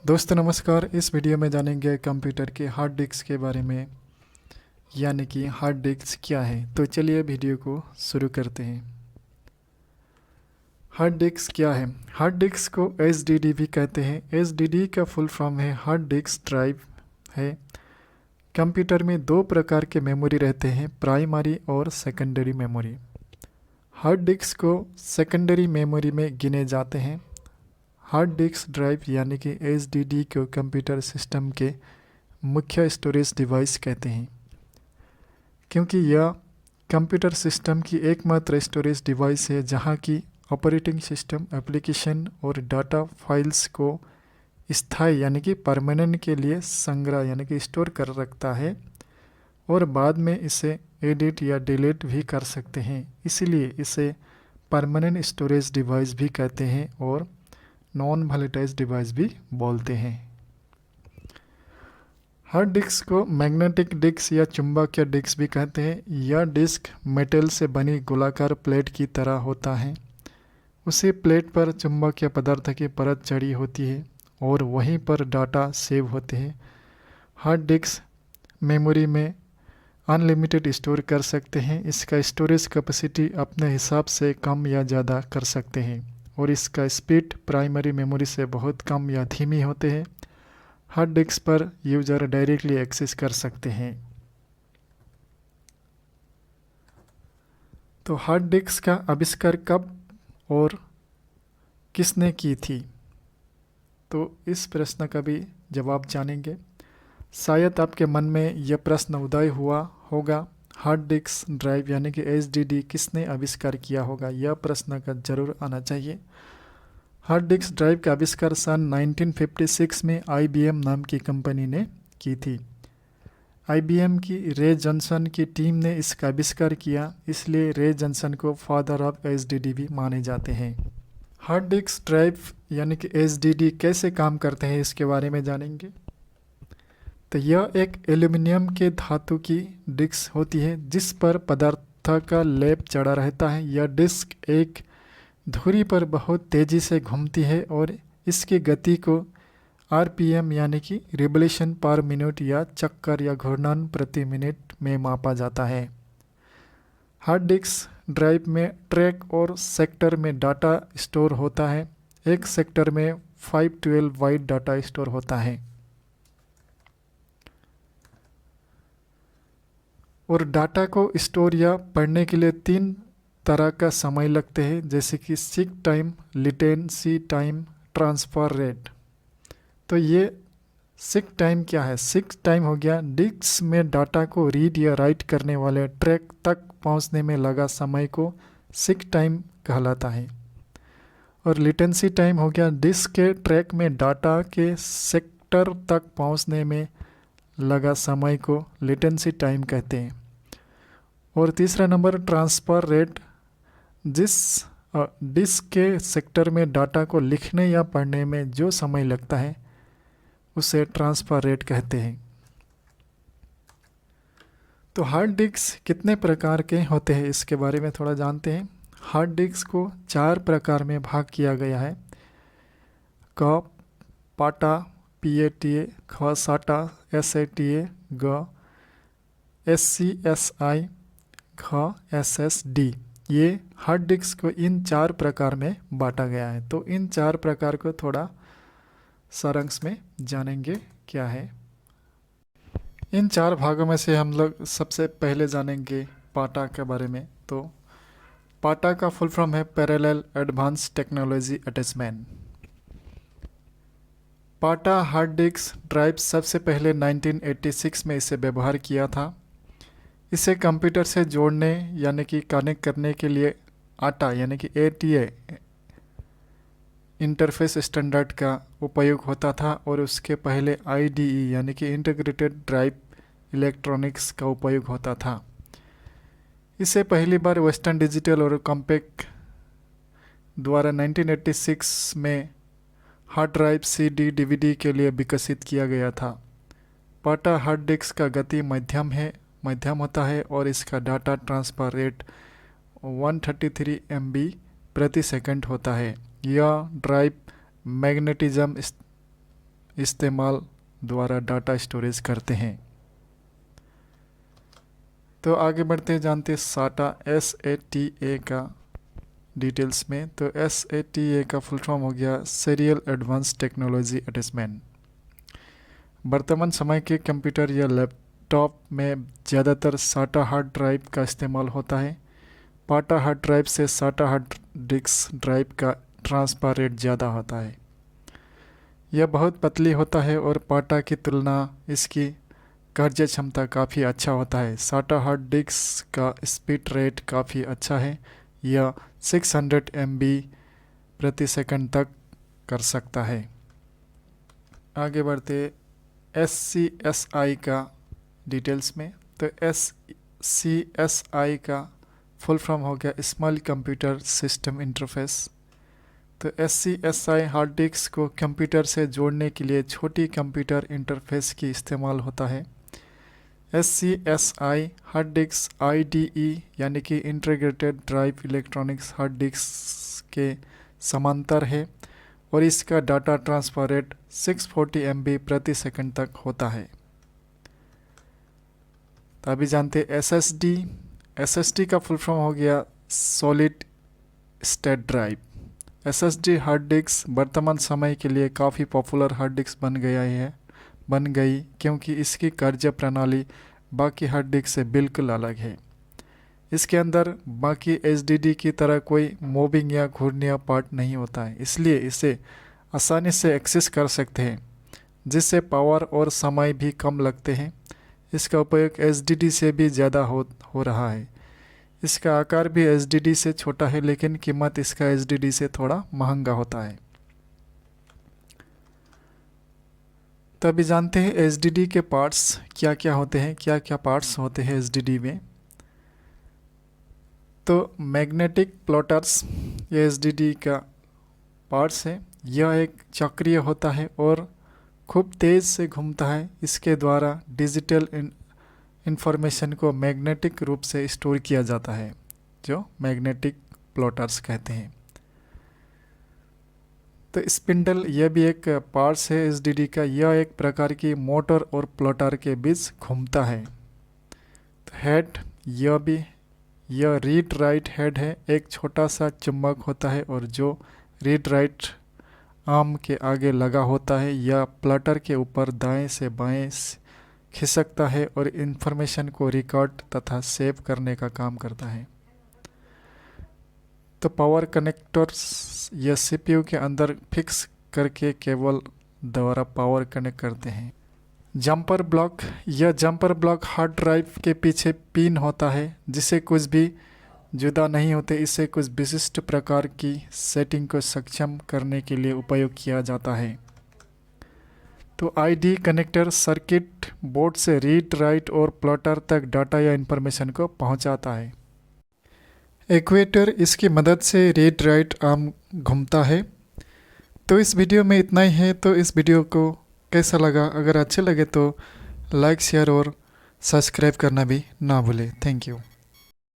दोस्तों नमस्कार। इस वीडियो में जानेंगे कंप्यूटर के हार्ड डिस्क के बारे में, यानी कि हार्ड डिस्क क्या है। तो चलिए वीडियो को शुरू करते हैं। हार्ड डिस्क क्या है? हार्ड डिस्क को एचडीडी भी कहते हैं। एचडीडी का फुल फॉर्म है हार्ड डिस्क ड्राइव है। कंप्यूटर में दो प्रकार के मेमोरी रहते हैं, प्राइमरी और सेकेंडरी मेमोरी। हार्ड डिस्क को सेकेंडरी मेमोरी में गिने जाते हैं। हार्ड डिस्क ड्राइव यानी कि एचडीडी को कंप्यूटर सिस्टम के मुख्य स्टोरेज डिवाइस कहते हैं, क्योंकि यह कंप्यूटर सिस्टम की एकमात्र स्टोरेज डिवाइस है जहां की ऑपरेटिंग सिस्टम एप्लीकेशन और डाटा फाइल्स को स्थायी यानी कि परमानेंट के लिए संग्रह यानी कि स्टोर कर रखता है और बाद में इसे एडिट या डिलीट भी कर सकते हैं। इसलिए इसे परमानेंट स्टोरेज डिवाइस भी कहते हैं और नॉन वॉलेटाइल डिवाइस भी बोलते हैं। हार्ड डिस्क को मैग्नेटिक डिस्क या चुंबकीय डिस्क भी कहते हैं। यह डिस्क मेटल से बनी गोलाकार प्लेट की तरह होता है। उसी प्लेट पर चुंबकीय पदार्थ की परत चढ़ी होती है और वहीं पर डाटा सेव होते हैं। हार्ड डिस्क मेमोरी में अनलिमिटेड स्टोर कर सकते हैं। इसका स्टोरेज कैपेसिटी अपने हिसाब से कम या ज़्यादा कर सकते हैं और इसका स्पीड प्राइमरी मेमोरी से बहुत कम या धीमी होते हैं। हार्ड डिस्क पर यूज़र डायरेक्टली एक्सेस कर सकते हैं। तो हार्ड डिस्क का आविष्कार कब और किसने की थी? तो इस प्रश्न का भी जवाब जानेंगे। शायद आपके मन में यह प्रश्न उदय हुआ होगा, हार्ड डिस्क ड्राइव यानी कि एचडीडी किसने आविष्कार किया होगा? यह प्रश्न का जरूर आना चाहिए। हार्ड डिस्क ड्राइव का आविष्कार सन 1956 में आईबीएम नाम की कंपनी ने की थी। आईबीएम की रे जॉनसन की टीम ने इसका आविष्कार किया, इसलिए रे जॉनसन को फादर ऑफ एचडीडी भी माने जाते हैं। हार्ड डिस्क ड्राइव यानी कि एचडीडी कैसे काम करते हैं इसके बारे में जानेंगे। तो यह एक एल्यूमिनियम के धातु की डिस्क होती है जिस पर पदार्थ का लेप चढ़ा रहता है। यह डिस्क एक धुरी पर बहुत तेज़ी से घूमती है और इसकी गति को आरपीएम यानी कि रिवोल्यूशन पर मिनट या चक्कर या घूर्णन प्रति मिनट में मापा जाता है। हार्ड डिस्क ड्राइव में ट्रैक और सेक्टर में डाटा स्टोर होता है। एक सेक्टर में 512 बाइट डाटा स्टोर होता है और डाटा को स्टोर या पढ़ने के लिए 3 तरह का समय लगते हैं, जैसे कि seek time, latency time, transfer rate. तो ये सीक टाइम क्या है? सीक टाइम हो गया डिस्क में डाटा को रीड या राइट करने वाले ट्रैक तक पहुंचने में लगा समय को सीक टाइम कहलाता है। और लेटेंसी टाइम हो गया डिस्क के ट्रैक में डाटा के सेक्टर तक पहुंचने में लगा समय को लेटेंसी टाइम कहते हैं। और तीसरा नंबर ट्रांसफ़र रेट, जिस डिस्क के सेक्टर में डाटा को लिखने या पढ़ने में जो समय लगता है उसे ट्रांसफ़र रेट कहते हैं। तो हार्ड डिस्क कितने प्रकार के होते हैं इसके बारे में थोड़ा जानते हैं। हार्ड डिस्क को 4 प्रकार में भाग किया गया है। क पाटा, पीएटीए, ख साटा, एसएटीए, ग एससीएसआई, ख एसएसडी। ये हार्ड डिस्क को इन 4 प्रकार में बांटा गया है। तो इन 4 प्रकार को थोड़ा सारांश में जानेंगे क्या है। इन 4 भागों में से हम लोग सबसे पहले जानेंगे पाटा के बारे में। तो पाटा का फुल फॉर्म है पैरेलल एडवांस टेक्नोलॉजी अटैचमेंट। पाटा हार्ड डिस्क ड्राइव सबसे पहले 1986 में इसे व्यवहार किया था। इसे कंप्यूटर से जोड़ने यानी कि कनेक्ट करने के लिए आटा यानी कि एटीए इंटरफेस स्टैंडर्ड का उपयोग होता था और उसके पहले आईडीई यानी कि इंटीग्रेटेड ड्राइव इलेक्ट्रॉनिक्स का उपयोग होता था। इसे पहली बार वेस्टर्न डिजिटल और कॉम्पैक्ट द्वारा 1986 में हार्ड ड्राइव सीडी डीवीडी के लिए विकसित किया गया था। पाटा हार्ड डिस्क का गति मध्यम होता है और इसका डाटा ट्रांसफ़र रेट 133 MB प्रति सेकंड होता है। यह ड्राइव मैग्नेटिज्म इस्तेमाल द्वारा डाटा स्टोरेज करते हैं। तो आगे बढ़ते जानते साटा SATA का डिटेल्स में। तो SATA का फुल फॉर्म हो गया सीरियल एडवांस टेक्नोलॉजी अटैचमेंट। वर्तमान समय के कंप्यूटर या लैपटॉप में ज़्यादातर साटा हार्ड ड्राइव का इस्तेमाल होता है। पाटा हार्ड ड्राइव से साटा हार्ड डिस्क ड्राइव का ट्रांसफर रेट ज़्यादा होता है। यह बहुत पतली होता है और पाटा की तुलना इसकी कार्य क्षमता काफ़ी अच्छा होता है। साटा हार्ड डिस्क का स्पीड रेट काफ़ी अच्छा है, यह 600 MB प्रति सेकंड तक कर सकता है। आगे बढ़ते SCSI का डिटेल्स में। तो SCSI का फुल फॉर्म हो गया स्मॉल कंप्यूटर सिस्टम इंटरफेस। तो SCSI हार्ड डिस्क को कंप्यूटर से जोड़ने के लिए छोटी कंप्यूटर इंटरफेस की इस्तेमाल होता है। SCSI हार्ड डिस्क IDE यानी कि integrated drive electronics hard disk के समांतर है और इसका डाटा ट्रांसफर रेट 640 MB प्रति सेकंड तक होता है। तो अभी जानते SSD। SSD का फुल फॉर्म हो गया solid state drive. SSD hard disk वर्तमान समय के लिए काफ़ी पॉपुलर हार्ड डिस्क बन गई क्योंकि इसकी कार्य प्रणाली बाकी हार्ड डिस्क से बिल्कुल अलग है। इसके अंदर बाकी HDD की तरह कोई मूविंग या घूर्णीय पार्ट नहीं होता है, इसलिए इसे आसानी से एक्सेस कर सकते हैं, जिससे पावर और समय भी कम लगते हैं। इसका उपयोग HDD से भी ज़्यादा हो रहा है। इसका आकार भी HDD से छोटा है, लेकिन कीमत इसका HDD से थोड़ा महंगा होता है। तभी जानते हैं HDD के पार्ट्स क्या क्या होते हैं, क्या क्या पार्ट्स होते हैं HDD में। तो मैग्नेटिक प्लॉटर्स ये HDD का पार्ट्स है। यह एक चक्रीय होता है और खूब तेज़ से घूमता है। इसके द्वारा डिजिटल इंफॉर्मेशन को मैग्नेटिक रूप से स्टोर किया जाता है, जो मैग्नेटिक प्लॉटर्स कहते हैं। तो स्पिंडल यह भी एक पार्ट्स है HDD का। यह एक प्रकार की मोटर और प्लॉटर के बीच घूमता है। तो हेड यह रीड राइट हेड है। एक छोटा सा चुंबक होता है और जो रीड राइट आर्म के आगे लगा होता है, यह प्लॉटर के ऊपर दाएं से बाएं खिसकता है और इंफॉर्मेशन को रिकॉर्ड तथा सेव करने का काम करता है। तो पावर कनेक्टर्स यह CPU के अंदर फिक्स करके केबल द्वारा पावर कनेक्ट करते हैं। जंपर ब्लॉक यह जंपर ब्लॉक हार्ड ड्राइव के पीछे पिन होता है, जिसे कुछ भी जुदा नहीं होते। इसे कुछ विशिष्ट प्रकार की सेटिंग को सक्षम करने के लिए उपयोग किया जाता है। तो ID कनेक्टर सर्किट बोर्ड से रीड राइट और प्लॉटर तक डाटा या इंफॉर्मेशन को पहुंचाता है। एक्वेटर इसकी मदद से रीड राइट आर्म घूमता है। तो इस वीडियो में इतना ही है। तो इस वीडियो को कैसा लगा? अगर अच्छे लगे तो लाइक शेयर और सब्सक्राइब करना भी ना भूलें। Thank you.